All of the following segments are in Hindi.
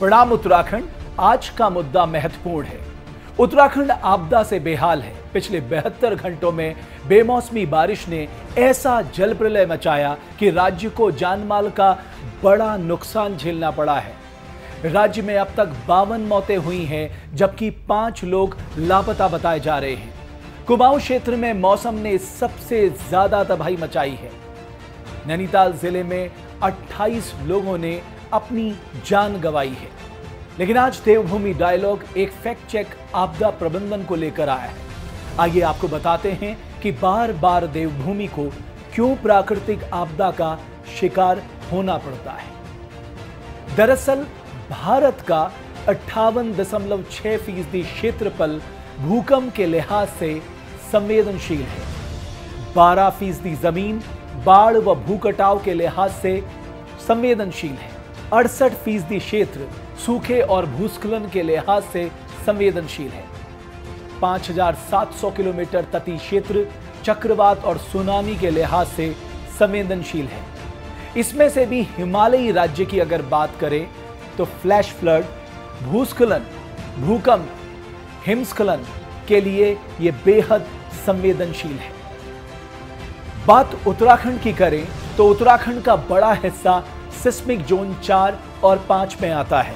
प्रणाम उत्तराखंड। आज का मुद्दा महत्वपूर्ण है। उत्तराखंड आपदा से बेहाल है। पिछले 72 घंटों में बेमौसमी बारिश ने ऐसा जल प्रलय मचाया कि राज्य को जानमाल का बड़ा नुकसान झेलना पड़ा है। राज्य में अब तक 52 मौतें हुई हैं, जबकि 5 लोग लापता बताए जा रहे हैं। कुमाऊं क्षेत्र में मौसम ने सबसे ज्यादा तबाही मचाई है। नैनीताल जिले में 28 लोगों ने अपनी जान गंवाई है। लेकिन आज देवभूमि डायलॉग एक फैक्ट चेक आपदा प्रबंधन को लेकर आया है। आइए आपको बताते हैं कि बार बार देवभूमि को क्यों प्राकृतिक आपदा का शिकार होना पड़ता है। दरअसल भारत का 58.6% क्षेत्रफल भूकंप के लिहाज से संवेदनशील है। 12% जमीन बाढ़ व भूकटाव के लिहाज से संवेदनशील है। 68% क्षेत्र सूखे और भूस्खलन के लिहाज से संवेदनशील है। 5700 किलोमीटर तटीय क्षेत्र चक्रवात और सुनामी के लिहाज से संवेदनशील है। इसमें से भी हिमालयी राज्य की अगर बात करें तो फ्लैश फ्लड, भूस्खलन, भूकंप, हिमस्खलन के लिए यह बेहद संवेदनशील है। बात उत्तराखंड की करें तो उत्तराखंड का बड़ा हिस्सा सिस्मिक जोन 4 और 5 में आता है।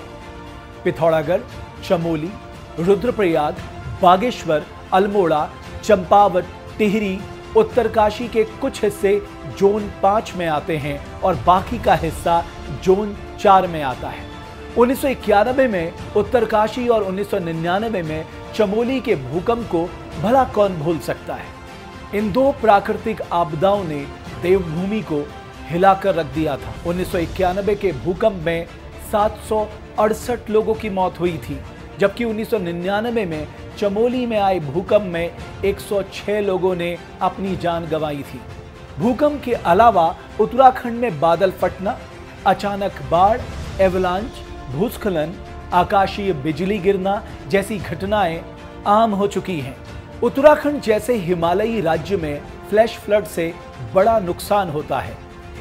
पिथौरागढ़, चमोली, रुद्रप्रयाग, बागेश्वर, अल्मोड़ा, चंपावत, टिहरी, उत्तरकाशी के कुछ हिस्से जोन 5 में आते हैं और बाकी का हिस्सा जोन 4 में आता है। 1991 में उत्तरकाशी और 1999 में चमोली के भूकंप को भला कौन भूल सकता है। इन दो प्राकृतिक आपदाओं ने देवभूमि को हिलाकर रख दिया था। 1991 के भूकंप में 768 लोगों की मौत हुई थी, जबकि 1999 में चमोली में आए भूकंप में 106 लोगों ने अपनी जान गंवाई थी। भूकंप के अलावा उत्तराखंड में बादल फटना, अचानक बाढ़, एवलांच, भूस्खलन, आकाशीय बिजली गिरना जैसी घटनाएं आम हो चुकी हैं। उत्तराखंड जैसे हिमालयी राज्य में फ्लैश फ्लड से बड़ा नुकसान होता है।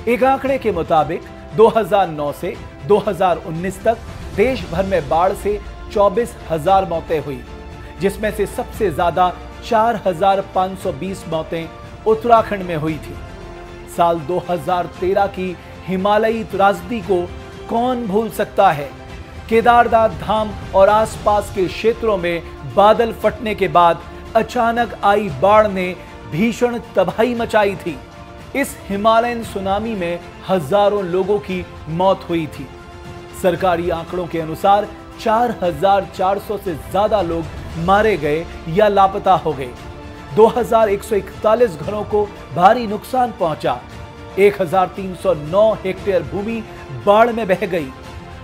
एक आंकड़े के मुताबिक 2009 से 2019 तक देश भर में बाढ़ से 24,000 मौतें हुई, जिसमें से सबसे ज्यादा 4,520 मौतें उत्तराखंड में हुई थी। साल 2013 की हिमालयी त्रासदी को कौन भूल सकता है। केदारनाथ धाम और आसपास के क्षेत्रों में बादल फटने के बाद अचानक आई बाढ़ ने भीषण तबाही मचाई थी। इस हिमालयन सुनामी में हजारों लोगों की मौत हुई थी। सरकारी आंकड़ों के अनुसार 4,400 से ज्यादा लोग मारे गए या लापता हो गए। 2,141 घरों को भारी नुकसान पहुंचा। 1,309 हेक्टेयर भूमि बाढ़ में बह गई।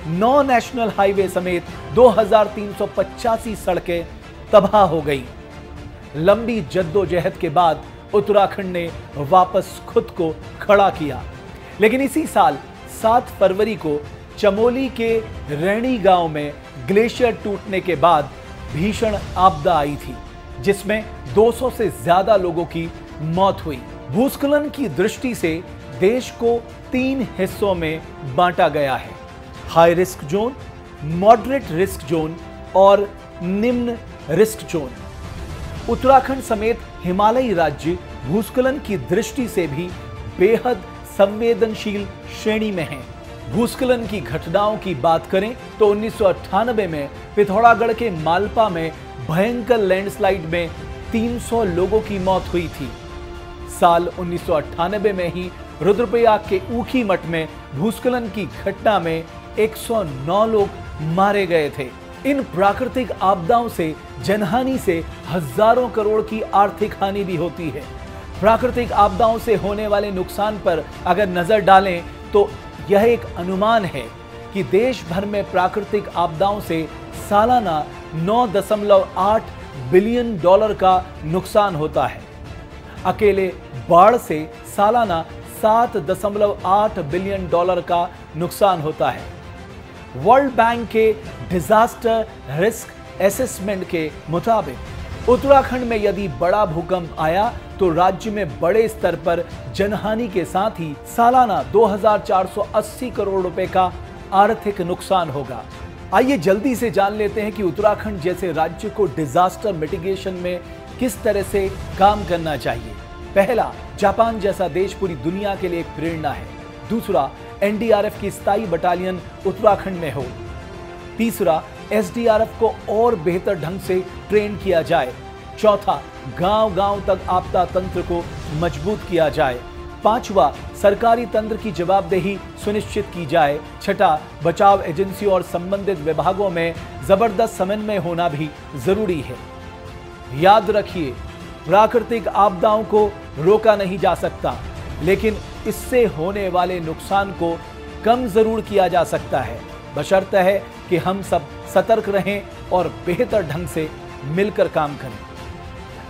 9 नेशनल हाईवे समेत 2,385 सड़कें तबाह हो गई। लंबी जद्दोजहद के बाद उत्तराखंड ने वापस खुद को खड़ा किया। लेकिन इसी साल 7 फरवरी को चमोली के रैणी गांव में ग्लेशियर टूटने के बाद भीषण आपदा आई थी, जिसमें 200 से ज्यादा लोगों की मौत हुई। भूस्खलन की दृष्टि से देश को 3 हिस्सों में बांटा गया है: high risk zone, moderate risk zone और निम्न रिस्क जोन। उत्तराखंड समेत हिमालयी राज्य भूस्खलन की दृष्टि से भी बेहद संवेदनशील श्रेणी में हैं। भूस्खलन की घटनाओं की बात करें तो 1998 में पिथौरागढ़ के मालपा में भयंकर लैंडस्लाइड में 300 लोगों की मौत हुई थी। साल 1998 में ही रुद्रप्रयाग के ऊखी मठ में भूस्खलन की घटना में 109 लोग मारे गए थे। इन प्राकृतिक आपदाओं से जनहानि से हजारों करोड़ की आर्थिक हानि भी होती है। प्राकृतिक आपदाओं से होने वाले नुकसान पर अगर नजर डालें तो यह एक अनुमान है कि देश भर में प्राकृतिक आपदाओं से सालाना 9.8 बिलियन डॉलर का नुकसान होता है। अकेले बाढ़ से सालाना 7.8 बिलियन डॉलर का नुकसान होता है। वर्ल्ड बैंक के डिजास्टर रिस्क असेसमेंट के मुताबिक उत्तराखंड में यदि बड़ा भूकंप आया तो राज्य में बड़े स्तर पर जनहानि के साथ ही सालाना 2,480 करोड़ रुपए का आर्थिक नुकसान होगा। आइए जल्दी से जान लेते हैं कि उत्तराखंड जैसे राज्य को डिजास्टर मिटिगेशन में किस तरह से काम करना चाहिए। पहला, जापान जैसा देश पूरी दुनिया के लिए एक प्रेरणा है। दूसरा, एनडीआरएफ की स्थायी बटालियन उत्तराखंड में हो। तीसरा, एसडीआरएफ को और बेहतर ढंग से ट्रेन किया जाए। चौथा, गांव-गांव तक आपदा तंत्र को मजबूत किया जाए। पांचवा, सरकारी तंत्र की जवाबदेही सुनिश्चित की जाए। छठा, बचाव एजेंसी और संबंधित विभागों में जबरदस्त समन्वय होना भी जरूरी है। याद रखिए, प्राकृतिक आपदाओं को रोका नहीं जा सकता, लेकिन इससे होने वाले नुकसान को कम जरूर किया जा सकता है, बशर्ते है कि हम सब सतर्क रहें और बेहतर ढंग से मिलकर काम करें।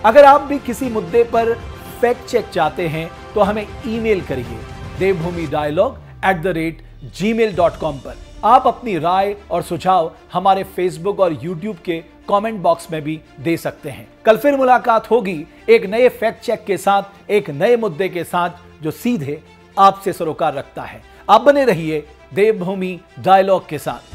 अगर आप भी किसी मुद्दे पर फैक्ट चेक चाहते हैं तो हमें ईमेल करिए devbhoomidialogue@gmail.com पर। आप अपनी राय और सुझाव हमारे फेसबुक और यूट्यूब के कमेंट बॉक्स में भी दे सकते हैं। कल फिर मुलाकात होगी एक नए फैक्ट चेक के साथ, एक नए मुद्दे के साथ जो सीधे आपसे सरोकार रखता है। आप बने रहिए देवभूमि डायलॉग के साथ।